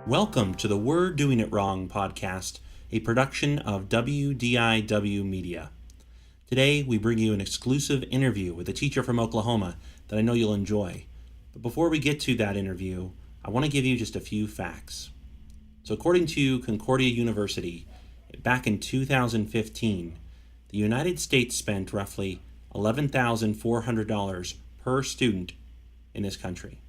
Welcome to the We're Doing It Wrong podcast, a production of WDIW Media. Today, we bring you an exclusive interview with a teacher from Oklahoma that I know you'll enjoy. But before we get to that interview, I want to give you just a few facts. So according to Concordia University, back in 2015, the United States spent roughly $11,400 per student in this country.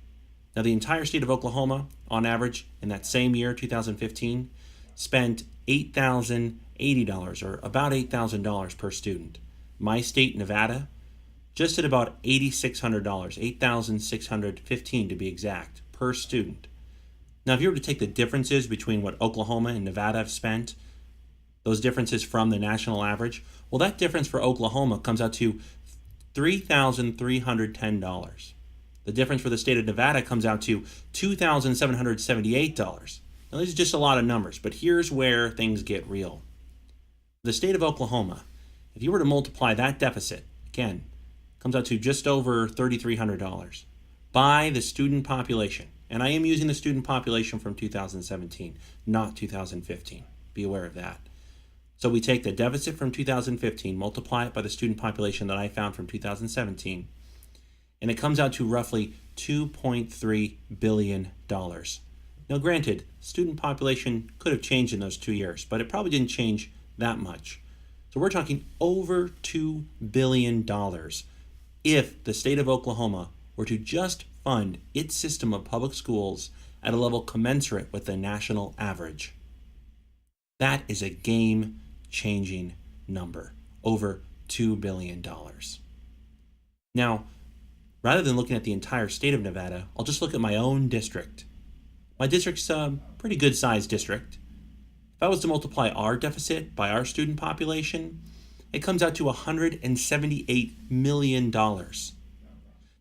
Now, the entire state of Oklahoma, on average, in that same year, 2015, spent $8,080, or about $8,000 per student. My state, Nevada, just at about $8,600, $8,615 to be exact, per student. Now, if you were to take the differences between what Oklahoma and Nevada have spent, those differences from the national average, well, that difference for Oklahoma comes out to $3,310. The difference for the state of Nevada comes out to $2,778. Now, these are just a lot of numbers, but here's where things get real. The state of Oklahoma, if you were to multiply that deficit, again, comes out to just over $3,300 by the student population. And I am using the student population from 2017, not 2015. Be aware of that. So we take the deficit from 2015, multiply it by the student population that I found from 2017, and it comes out to roughly $2.3 billion. Now granted, student population could have changed in those 2 years, but it probably didn't change that much. So we're talking over $2 billion if the state of Oklahoma were to just fund its system of public schools at a level commensurate with the national average. That is a game-changing number, over $2 billion. Now, rather than looking at the entire state of Nevada, I'll just look at my own district. My district's a pretty good-sized district. If I was to multiply our deficit by our student population, it comes out to $178 million.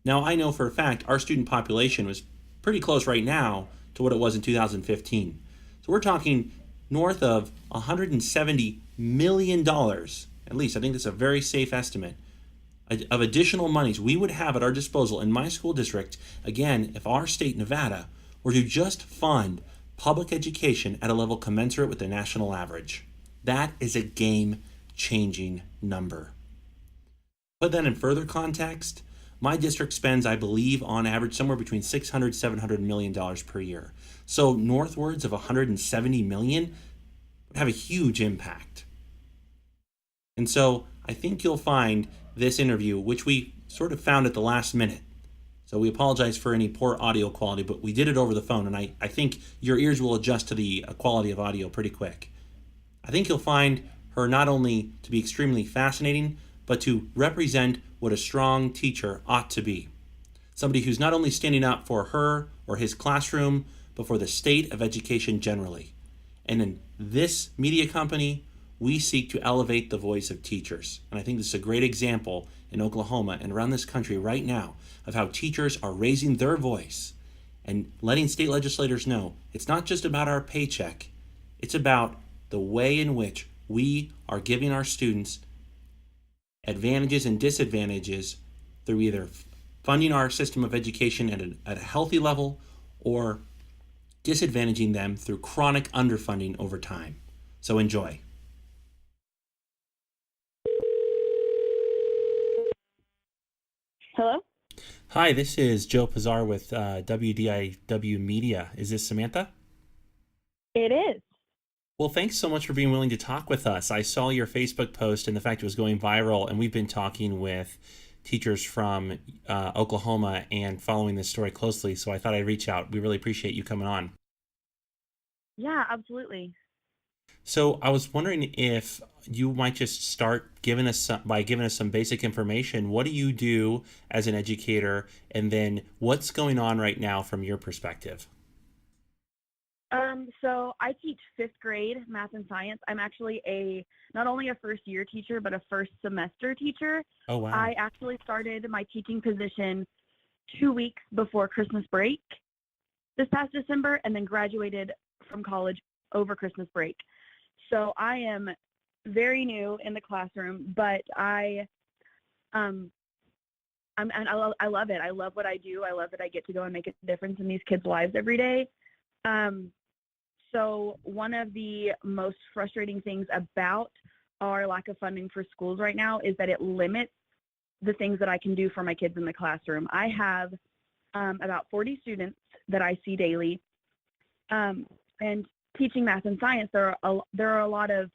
Now, I know for a fact our student population was pretty close right now to what it was in 2015. So we're talking north of $170 million, at least. I think that's a very safe estimate, of additional monies we would have at our disposal in my school district, again, if our state, Nevada, were to just fund public education at a level commensurate with the national average. That is a game-changing number. Put that in further context, my district spends, I believe, on average, somewhere between $600–700 million per year. So northwards of $170 million would have a huge impact. And so I think you'll find this interview, which we sort of found at the last minute. So we apologize for any poor audio quality, but we did it over the phone, and I think your ears will adjust to the quality of audio pretty quick. I think you'll find her not only to be extremely fascinating, but to represent what a strong teacher ought to be. Somebody who's not only standing up for her or his classroom, but for the state of education generally. And in this media company, we seek to elevate the voice of teachers. And I think this is a great example in Oklahoma and around this country right now of how teachers are raising their voice and letting state legislators know it's not just about our paycheck, it's about the way in which we are giving our students advantages and disadvantages through either funding our system of education at a healthy level or disadvantaging them through chronic underfunding over time. So enjoy. Hello? Hi, this is Joe Pizar with WDIW Media. Is this Samantha? It is. Well, thanks so much for being willing to talk with us. I saw your Facebook post and the fact it was going viral, and we've been talking with teachers from Oklahoma and following this story closely, so I thought I'd reach out. We really appreciate you coming on. Yeah, absolutely. So I was wondering if you might just start giving us some basic information. What do you do as an educator, and then what's going on right now from your perspective? So I teach 5th grade math and science. I'm actually not only a first year teacher, but a first semester teacher. Oh, wow. I actually started my teaching position 2 weeks before Christmas break this past December, and then graduated from college over Christmas break. So I am very new in the classroom, but I love it. I love what I do. I love that I get to go and make a difference in these kids' lives every day. So one of the most frustrating things about our lack of funding for schools right now is that it limits the things that I can do for my kids in the classroom. I have about 40 students that I see daily, and teaching math and science, there are a lot of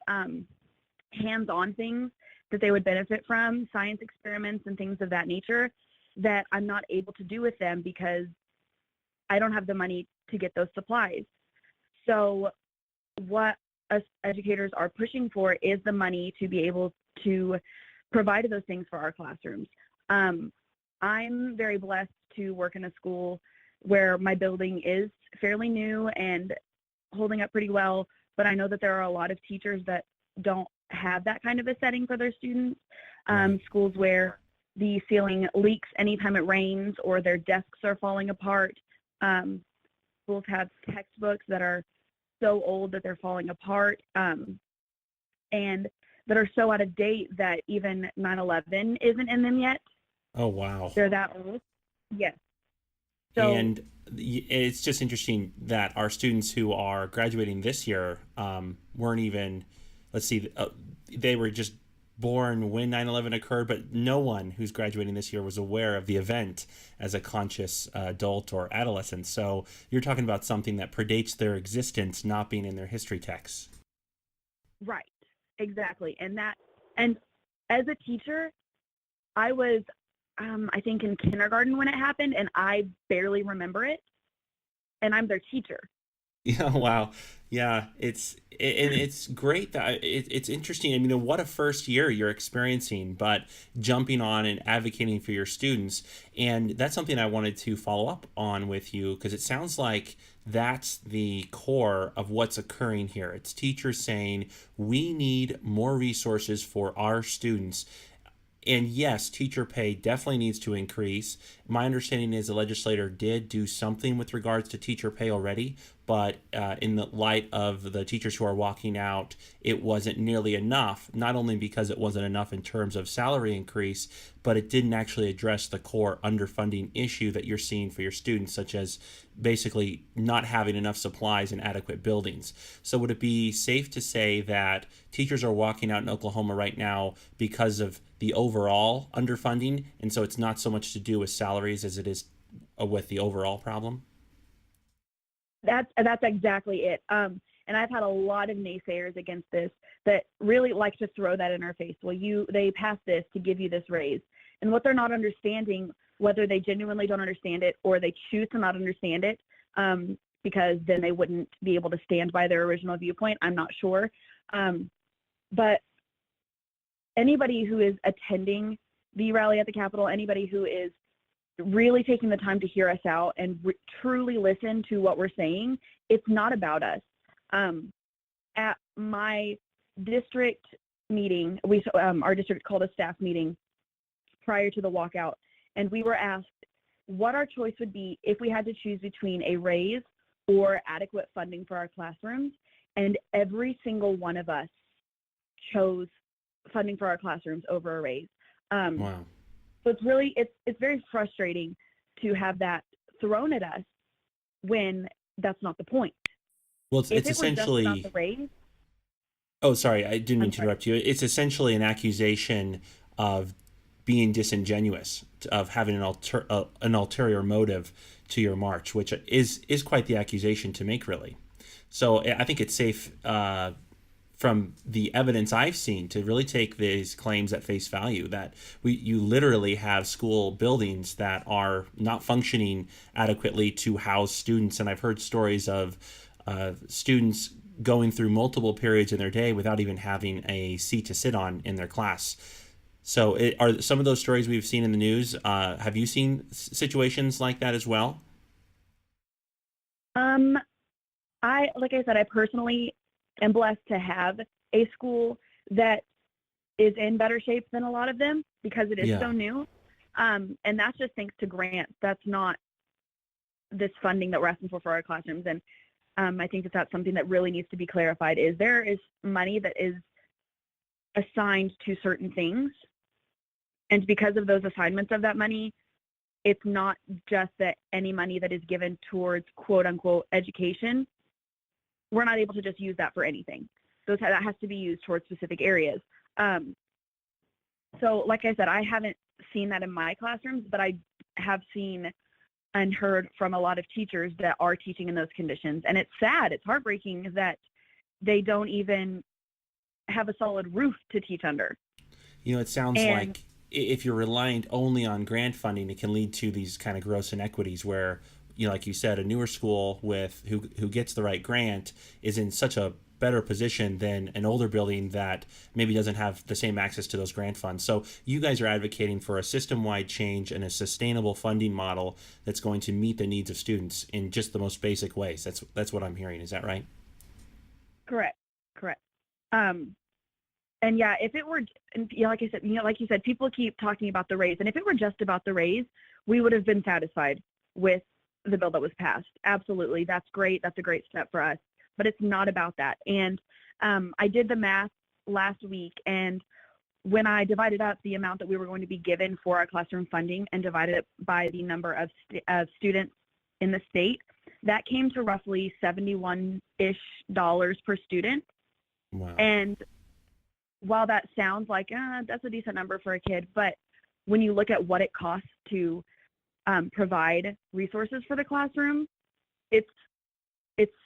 hands-on things that they would benefit from, science experiments and things of that nature, that I'm not able to do with them because I don't have the money to get those supplies. So what us educators are pushing for is the money to be able to provide those things for our classrooms. I'm very blessed to work in a school where my building is fairly new and holding up pretty well, but I know that there are a lot of teachers that don't have that kind of a setting for their students. Schools where the ceiling leaks anytime it rains, or their desks are falling apart. Schools have textbooks that are so old that they're falling apart, and that are so out of date that even 9/11 isn't in them yet. Oh, wow. They're that old. Yes. So, And it's just interesting that our students who are graduating this year weren't even, let's see, they were just born when 9/11 occurred, but no one who's graduating this year was aware of the event as a conscious adult or adolescent. So you're talking about something that predates their existence not being in their history texts. right, exactly. And as a teacher, I was, I think, in kindergarten when it happened, and I barely remember it. And I'm their teacher. Yeah, wow. Yeah, it's great that it's interesting. I mean, what a first year you're experiencing, but jumping on and advocating for your students. And that's something I wanted to follow up on with you, because it sounds like that's the core of what's occurring here. It's teachers saying we need more resources for our students. And yes, teacher pay definitely needs to increase. My understanding is the legislator did do something with regards to teacher pay already, but in the light of the teachers who are walking out, it wasn't nearly enough, not only because it wasn't enough in terms of salary increase, but it didn't actually address the core underfunding issue that you're seeing for your students, such as basically not having enough supplies and adequate buildings. So would it be safe to say that teachers are walking out in Oklahoma right now because of the overall underfunding, and so it's not so much to do with salaries as it is with the overall problem? That's exactly it. And I've had a lot of naysayers against this that really like to throw that in our face. Well, they passed this to give you this raise. And what they're not understanding, whether they genuinely don't understand it or they choose to not understand it, because then they wouldn't be able to stand by their original viewpoint, I'm not sure. But anybody who is attending the rally at the Capitol, anybody who is really taking the time to hear us out and truly listen to what we're saying, it's not about us. At my district meeting, our district called a staff meeting prior to the walkout, and we were asked what our choice would be if we had to choose between a raise or adequate funding for our classrooms, and every single one of us chose funding for our classrooms over a raise. Wow. So it's very frustrating to have that thrown at us when that's not the point. Well, If it's it were just about essentially. the raise, Oh, sorry, I didn't mean I'm to sorry. interrupt you. It's essentially an accusation of being disingenuous, of having an ulterior motive to your march, which is quite the accusation to make, really. So I think it's safe, from the evidence I've seen, to really take these claims at face value, that you literally have school buildings that are not functioning adequately to house students. And I've heard stories of students going through multiple periods in their day without even having a seat to sit on in their class. So are some of those stories we've seen in the news, have you seen situations like that as well? Like I said, I personally am blessed to have a school that is in better shape than a lot of them because it is Yeah. so new. And that's just thanks to grants. That's not this funding that we're asking for our classrooms. And I think that's something that really needs to be clarified. Is there is money that is assigned to certain things, and because of those assignments of that money, it's not just that any money that is given towards quote unquote education we're not able to just use that for anything. That has to be used towards specific areas. So like I said, I haven't seen that in my classrooms, but I have seen and heard from a lot of teachers that are teaching in those conditions. And it's sad, it's heartbreaking that they don't even have a solid roof to teach under. It sounds And like if you're reliant only on grant funding, it can lead to these kind of gross inequities where, like you said, a newer school with who gets the right grant is in such a better position than an older building that maybe doesn't have the same access to those grant funds. So you guys are advocating for a system-wide change and a sustainable funding model that's going to meet the needs of students in just the most basic ways. That's what I'm hearing. Is that right? correct. And yeah, if it were, and like I said, like you said, people keep talking about the raise, and if it were just about the raise, we would have been satisfied with the bill that was passed. Absolutely, that's great. That's a great step for us. But it's not about that. And I did the math last week, and when I divided up the amount that we were going to be given for our classroom funding and divided it by the number of students in the state, that came to roughly $71-ish per student. Wow. And while that sounds like that's a decent number for a kid, but when you look at what it costs to provide resources for the classroom, it's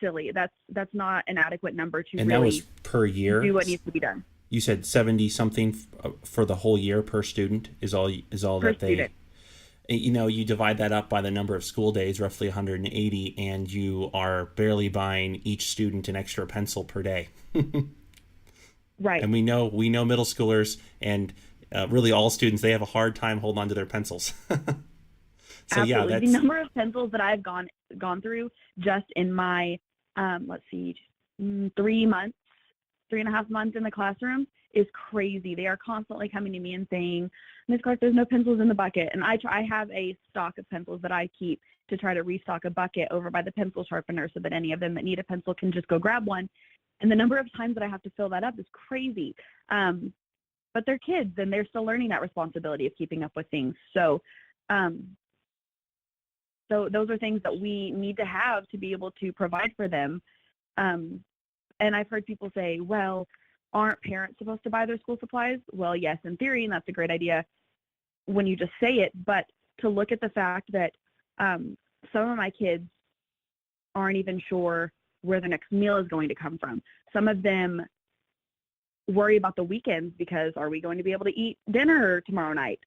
silly. That's not an adequate number to And really that was per year? do what needs to be done. You said 70 something for the whole year per student is all Per that they student. You divide that up by the number of school days, roughly 180, and you are barely buying each student an extra pencil per day. Right. And we know middle schoolers and really all students, they have a hard time holding on to their pencils. So Absolutely. yeah, The that's number of pencils that I've gone through just in my 3.5 months in the classroom is crazy. They are constantly coming to me and saying, "Miss Clark, there's no pencils in the bucket." And I have a stock of pencils that I keep to try to restock a bucket over by the pencil sharpener so that any of them that need a pencil can just go grab one. And the number of times that I have to fill that up is crazy. But they're kids and they're still learning that responsibility of keeping up with things. So those are things that we need to have to be able to provide for them. And I've heard people say, well, aren't parents supposed to buy their school supplies? Well, yes, in theory, and that's a great idea when you just say it. But to look at the fact that some of my kids aren't even sure where the next meal is going to come from. Some of them worry about the weekends because are we going to be able to eat dinner tomorrow night?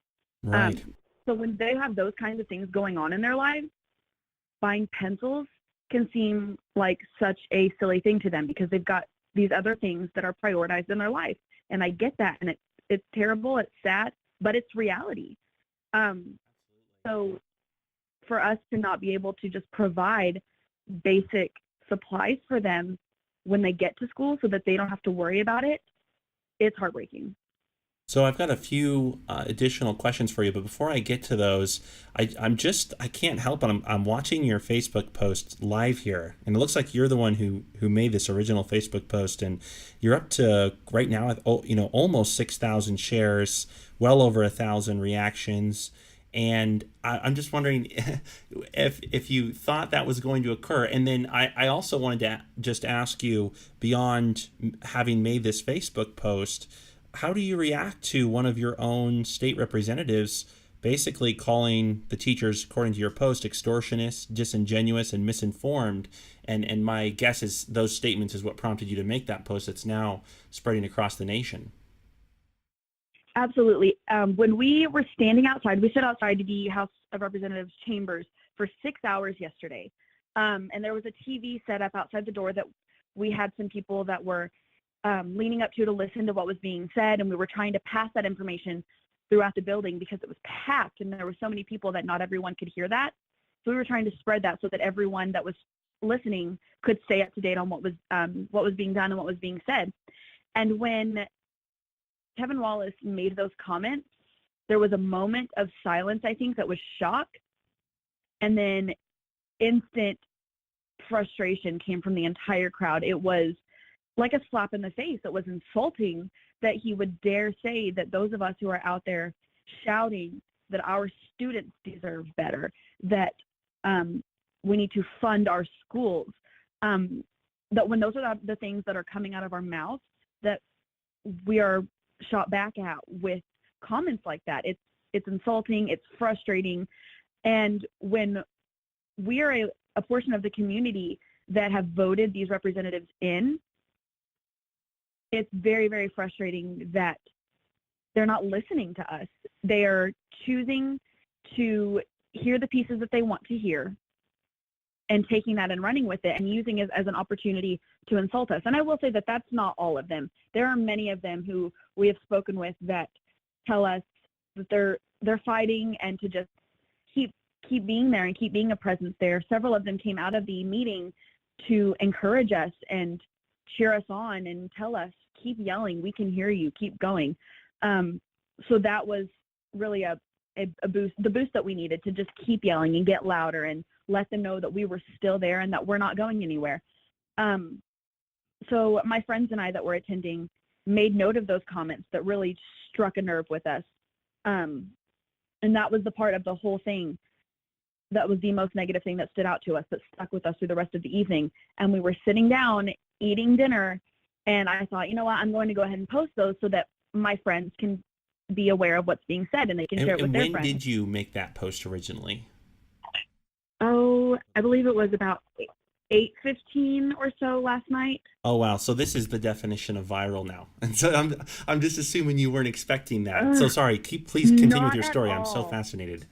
right. So when they have those kinds of things going on in their lives, buying pencils can seem like such a silly thing to them because they've got these other things that are prioritized in their life. And I get that. And it's terrible. It's sad, but it's reality. So for us to not be able to just provide basic supplies for them when they get to school so that they don't have to worry about it, it's heartbreaking. So I've got a few additional questions for you, but before I get to those, I can't help but I'm watching your Facebook post live here, and it looks like you're the one who made this original Facebook post, and you're up to right now, almost 6,000 shares, well over 1,000 reactions, and I'm just wondering if you thought that was going to occur, and then I also wanted to just ask you, beyond having made this Facebook post, how do you react to one of your own state representatives basically calling the teachers, according to your post, extortionists, disingenuous, and misinformed? And my guess is those statements is what prompted you to make that post that's now spreading across the nation. Absolutely. When we were standing outside, we stood outside the House of Representatives chambers for 6 hours yesterday. And there was a TV set up outside the door that we had some people that were leaning up to listen to what was being said, and we were trying to pass that information throughout the building because it was packed and there were so many people that not everyone could hear that. So we were trying to spread that so that everyone that was listening could stay up to date on what was being done and what was being said. And when Kevin Wallace made those comments, there was a moment of silence, I think, that was shock, and then instant frustration came from the entire crowd. It was like a slap in the face. It was insulting that he would dare say that those of us who are out there shouting that our students deserve better, that we need to fund our schools. that when those are the things that are coming out of our mouths, that we are shot back at with comments like that. It's insulting, it's frustrating. And when we are a portion of the community that have voted these representatives in, it's very, very frustrating that they're not listening to us. They are choosing to hear the pieces that they want to hear and taking that and running with it and using it as an opportunity to insult us. And I will say that that's not all of them. There are many of them who we have spoken with that tell us that they're fighting and to just keep being there and keep being a presence there. Several of them came out of the meeting to encourage us and cheer us on and tell us, keep yelling, we can hear you, keep going. So that was really a boost, the boost that we needed to just keep yelling and get louder and let them know that we were still there and that we're not going anywhere. So my friends and I that were attending made note of those comments that really struck a nerve with us. And that was the part of the whole thing that was the most negative thing that stood out to us, that stuck with us through the rest of the evening. And we were sitting down eating dinner, and I thought, you know what, I'm going to go ahead and post those so that my friends can be aware of what's being said and they can share it with their friends. And when did you make that post originally? Oh, I believe it was about 8:15 or so last night. Oh wow! So this is the definition of viral now, and so I'm just assuming you weren't expecting that. So sorry. Please continue with your story. I'm so fascinated.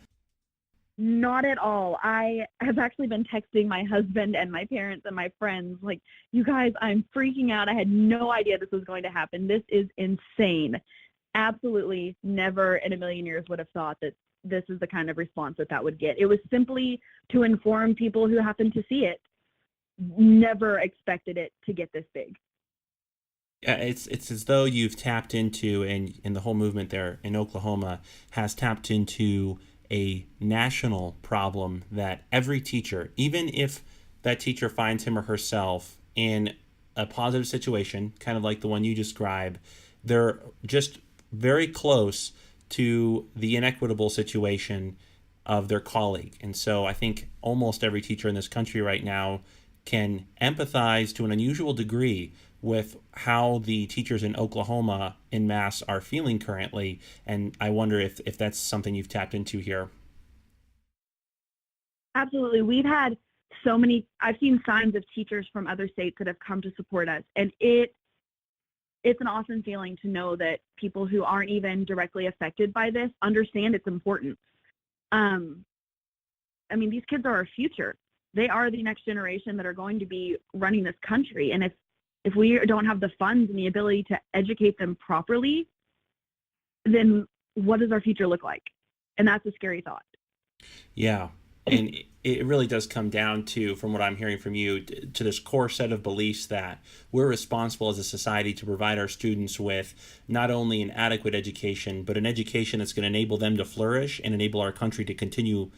Not at all. I have actually been texting my husband and my parents and my friends like, you guys, I'm freaking out. I had no idea this was going to happen. This is insane. Absolutely never in a million years would have thought that this is the kind of response that would get. It was simply to inform people who happened to see it. Never expected it to get this big. Yeah, it's as though you've tapped into, and the whole movement there in Oklahoma has tapped into a national problem that every teacher, even if that teacher finds him or herself in a positive situation, kind of like the one you described, they're just very close to the inequitable situation of their colleague. And so I think almost every teacher in this country right now can empathize to an unusual degree with how the teachers in Oklahoma en masse are feeling currently. And I wonder if that's something you've tapped into here. Absolutely. I've seen signs of teachers from other states that have come to support us. And it's an awesome feeling to know that people who aren't even directly affected by this understand its importance. I mean, these kids are our future. They are the next generation that are going to be running this country. And if we don't have the funds and the ability to educate them properly, then what does our future look like? And that's a scary thought. Yeah. And it really does come down to, from what I'm hearing from you, to this core set of beliefs that we're responsible as a society to provide our students with not only an adequate education, but an education that's going to enable them to flourish and enable our country to continue,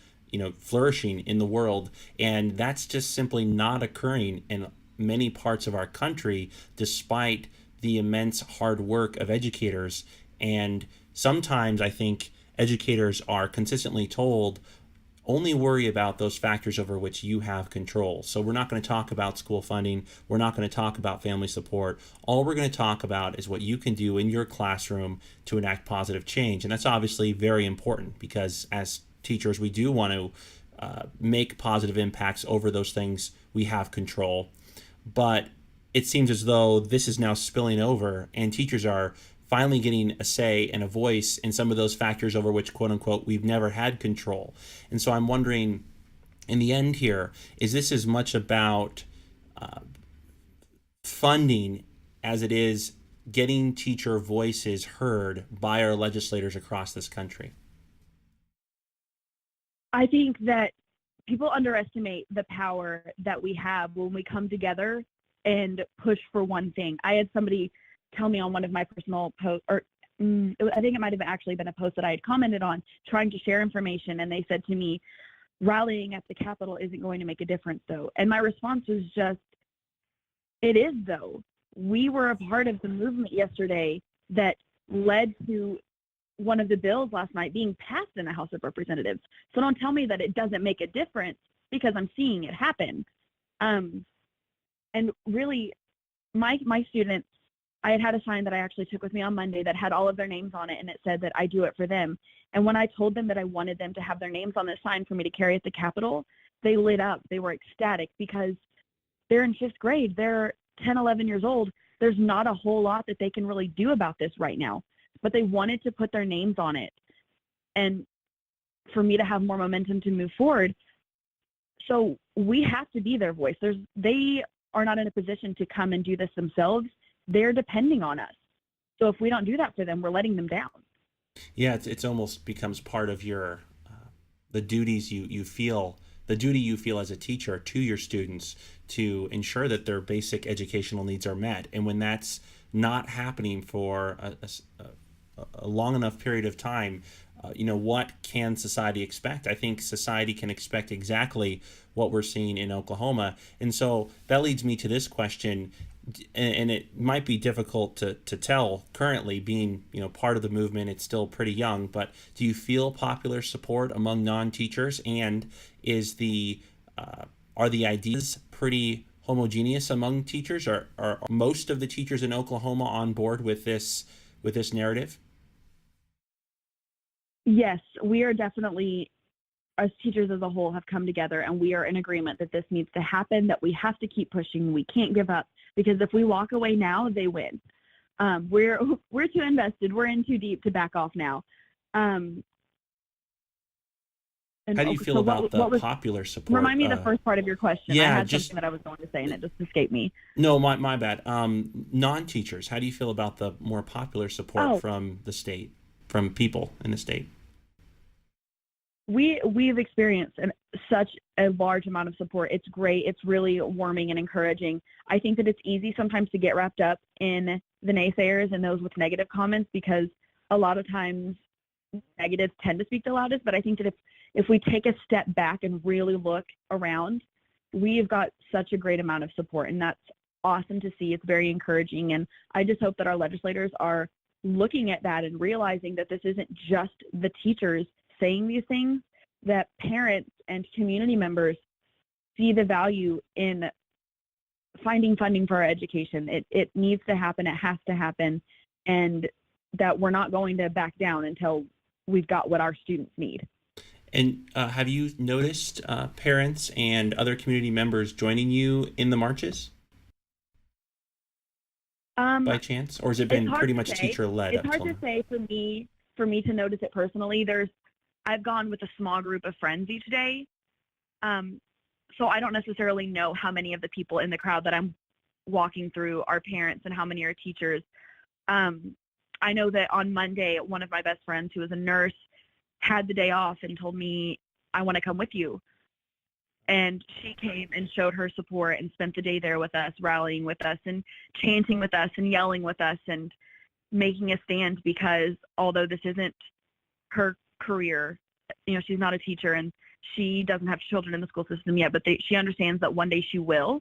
flourishing in the world. And that's just simply not occurring in many parts of our country, despite the immense hard work of educators. And sometimes I think educators are consistently told, only worry about those factors over which you have control. So we're not going to talk about school funding. We're not going to talk about family support. All we're going to talk about is what you can do in your classroom to enact positive change. And that's obviously very important, because as teachers, we do want to make positive impacts over those things we have control. But it seems as though this is now spilling over, and teachers are finally getting a say and a voice in some of those factors over which, quote unquote, we've never had control. And so I'm wondering, in the end here, is this as much about funding as it is getting teacher voices heard by our legislators across this country? I think that people underestimate the power that we have when we come together and push for one thing. I had somebody tell me on one of my personal posts, or I think it might have actually been a post that I had commented on, trying to share information, and they said to me, rallying at the Capitol isn't going to make a difference though. And my response was just, it is though. We were a part of the movement yesterday that led to one of the bills last night being passed in the House of Representatives. So don't tell me that it doesn't make a difference, because I'm seeing it happen. And really, my students, I had a sign that I actually took with me on Monday that had all of their names on it, and it said that I do it for them. And when I told them that I wanted them to have their names on this sign for me to carry at the Capitol, they lit up. They were ecstatic because they're in 5th grade. They're 10, 11 years old. There's not a whole lot that they can really do about this right now, but they wanted to put their names on it. And for me to have more momentum to move forward, so we have to be their voice. They are not in a position to come and do this themselves. They're depending on us. So if we don't do that for them, we're letting them down. Yeah, it's almost becomes part of your the duties you feel, the duty you feel as a teacher to your students to ensure that their basic educational needs are met. And when that's not happening for a long enough period of time, what can society expect? I think society can expect exactly what we're seeing in Oklahoma. And so that leads me to this question, and it might be difficult to tell currently being, part of the movement. It's still pretty young, but do you feel popular support among non-teachers? And are the ideas pretty homogeneous among teachers? Are most of the teachers in Oklahoma on board with this narrative? Yes, we are definitely, as teachers as a whole, have come together, and we are in agreement that this needs to happen, that we have to keep pushing. We can't give up, because if we walk away now, they win. We're too invested. We're in too deep to back off now. And how do you feel about the popular support? Remind me the first part of your question. Yeah, I had something that I was going to say, and it just escaped me. No, my bad. Non-teachers, how do you feel about the more popular support from the state, from people in the state? We've experienced such a large amount of support. It's great. It's really warming and encouraging. I think that it's easy sometimes to get wrapped up in the naysayers and those with negative comments, because a lot of times negatives tend to speak the loudest. But I think that if we take a step back and really look around, we've got such a great amount of support, and that's awesome to see. It's very encouraging, and I just hope that our legislators are looking at that and realizing that this isn't just the teachers saying these things, that parents and community members see the value in finding funding for our education. It needs to happen. It has to happen, and that we're not going to back down until we've got what our students need. And have you noticed parents and other community members joining you in the marches by chance, or has it been pretty much teacher-led? It's hard to say for me to notice it personally. I've gone with a small group of friends each day, so I don't necessarily know how many of the people in the crowd that I'm walking through are parents and how many are teachers. I know that on Monday, one of my best friends, who is a nurse, had the day off and told me, I want to come with you. And she came and showed her support and spent the day there with us, rallying with us and chanting with us and yelling with us and making a stand, because although this isn't her career, she's not a teacher and she doesn't have children in the school system yet, but she understands that one day she will.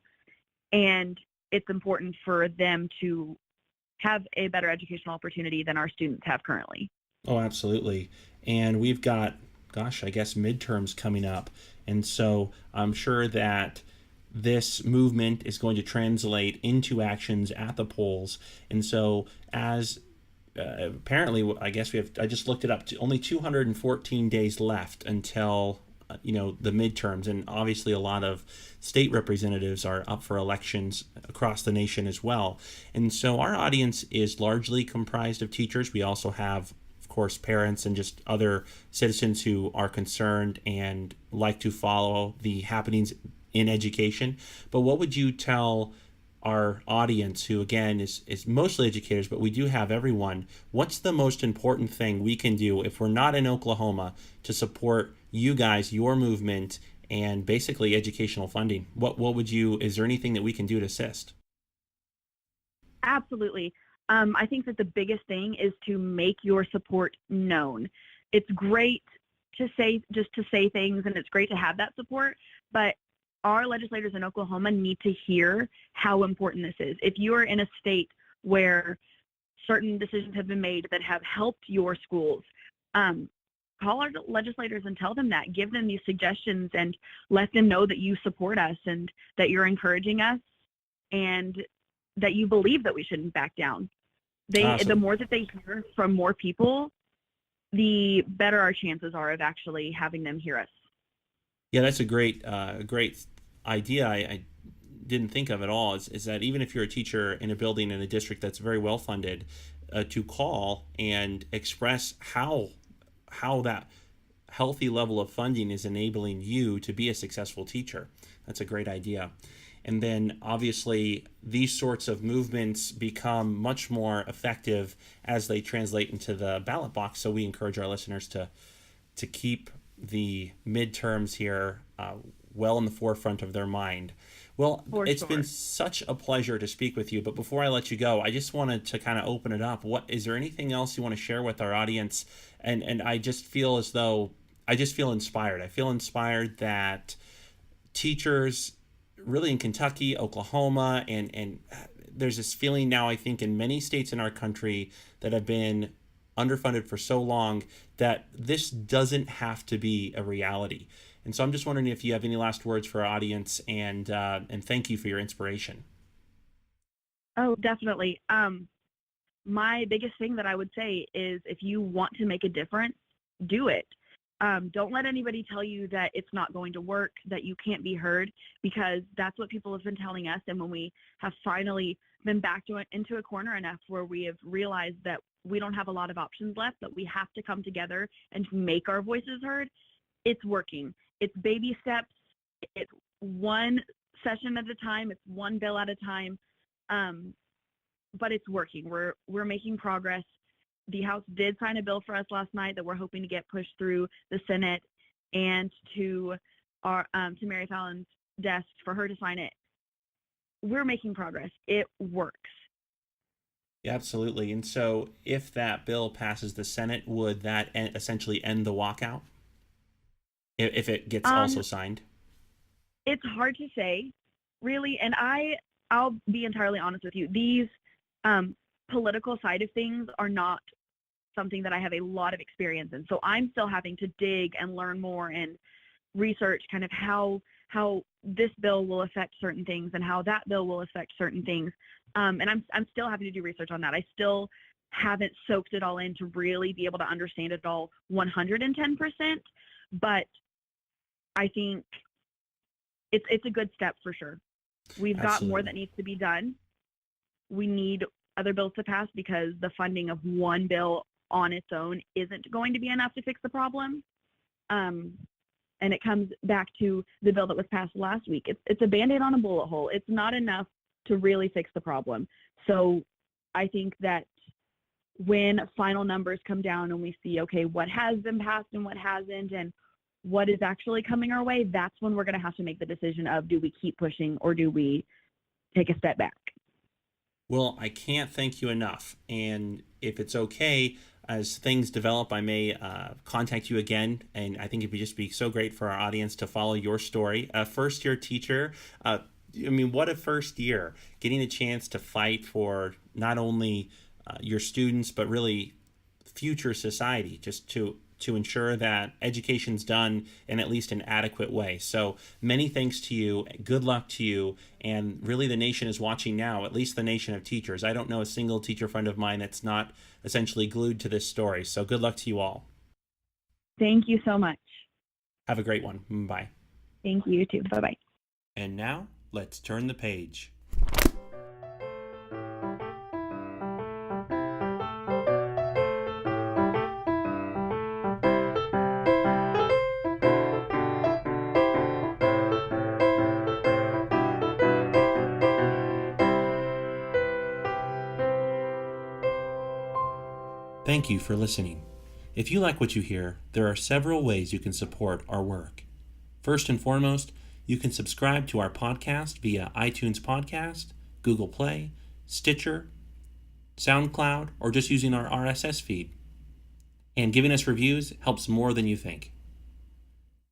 And it's important for them to have a better educational opportunity than our students have currently. Oh, absolutely. And we've got, I guess midterms coming up. And so I'm sure that this movement is going to translate into actions at the polls. And so as apparently, I guess I just looked it up, only 214 days left until the midterms, and obviously a lot of state representatives are up for elections across the nation as well. And so our audience is largely comprised of teachers. We also have, of course, parents and just other citizens who are concerned and like to follow the happenings in education. But what would you tell our audience, who again is mostly educators, but we do have everyone, what's the most important thing we can do if we're not in Oklahoma to support you guys, your movement, and basically educational funding? What would you, is there anything that we can do to assist? Absolutely. I think that the biggest thing is to make your support known. It's great to say things, and it's great to have that support, but our legislators in Oklahoma need to hear how important this is. If you are in a state where certain decisions have been made that have helped your schools, call our legislators and tell them that. Give them these suggestions and let them know that you support us and that you're encouraging us. and that you believe that we shouldn't back down. The more that they hear from more people, the better our chances are of actually having them hear us. Yeah, that's a great idea. I didn't think of at all. Is that even if you're a teacher in a building in a district that's very well funded, to call and express how that healthy level of funding is enabling you to be a successful teacher. That's a great idea. And then obviously these sorts of movements become much more effective as they translate into the ballot box. So we encourage our listeners to keep the midterms here well in the forefront of their mind. Well, it's been such a pleasure to speak with you. But before I let you go, I just wanted to kind of open it up. Is there anything else you want to share with our audience? And I just feel as though I just feel inspired. I feel inspired that teachers really in Kentucky, Oklahoma, and there's this feeling now, I think, in many states in our country that have been underfunded for so long that this doesn't have to be a reality. And so I'm just wondering if you have any last words for our audience, and thank you for your inspiration. Oh, definitely. My biggest thing that I would say is if you want to make a difference, do it. Don't let anybody tell you that it's not going to work, that you can't be heard, because that's what people have been telling us. And when we have finally been backed into a corner enough where we have realized that we don't have a lot of options left, that we have to come together and make our voices heard, it's working. It's baby steps. It's one session at a time. It's one bill at a time. But it's working. We're making progress. The House did sign a bill for us last night that we're hoping to get pushed through the Senate and to Mary Fallon's desk for her to sign it. We're making progress. It works. Yeah, absolutely. And so if that bill passes the Senate, would that essentially end the walkout? If it gets also signed? It's hard to say, really. And I'll be entirely honest with you. These political side of things are not something that I have a lot of experience in. So I'm still having to dig and learn more and research kind of how this bill will affect certain things and how that bill will affect certain things. And I'm still having to do research on that. I still haven't soaked it all in to really be able to understand it all 110%. But I think it's a good step for sure. We've got more that needs to be done. We need other bills to pass because the funding of one bill on its own isn't going to be enough to fix the problem. And it comes back to the bill that was passed last week. It's a Band-Aid on a bullet hole. It's not enough to really fix the problem. So I think that when final numbers come down and we see, okay, what has been passed and what hasn't, and what is actually coming our way, that's when we're going to have to make the decision of, do we keep pushing or do we take a step back? Well, I can't thank you enough. And if it's okay, as things develop, I may contact you again. And I think it would just be so great for our audience to follow your story. A first-year teacher, what a first year. Getting a chance to fight for not only your students, but really future society, just to ensure that education's done in at least an adequate way. So many thanks to you. Good luck to you. And really the nation is watching now, at least the nation of teachers. I don't know a single teacher friend of mine that's not essentially glued to this story. So good luck to you all. Thank you so much. Have a great one. Bye. Thank you too. Bye-bye. And now let's turn the page. Thank you for listening. If you like what you hear, there are several ways you can support our work. First and foremost, you can subscribe to our podcast via iTunes Podcast, Google Play, Stitcher, SoundCloud, or just using our RSS feed. And giving us reviews helps more than you think.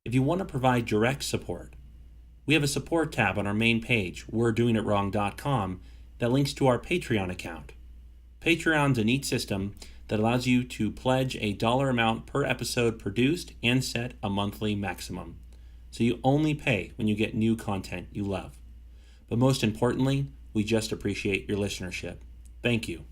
If you want to provide direct support, we have a support tab on our main page, we'redoingitwrong.com, that links to our Patreon account. Patreon's a neat system that allows you to pledge a dollar amount per episode produced and set a monthly maximum. So you only pay when you get new content you love. But most importantly, We just appreciate your listenership. Thank you.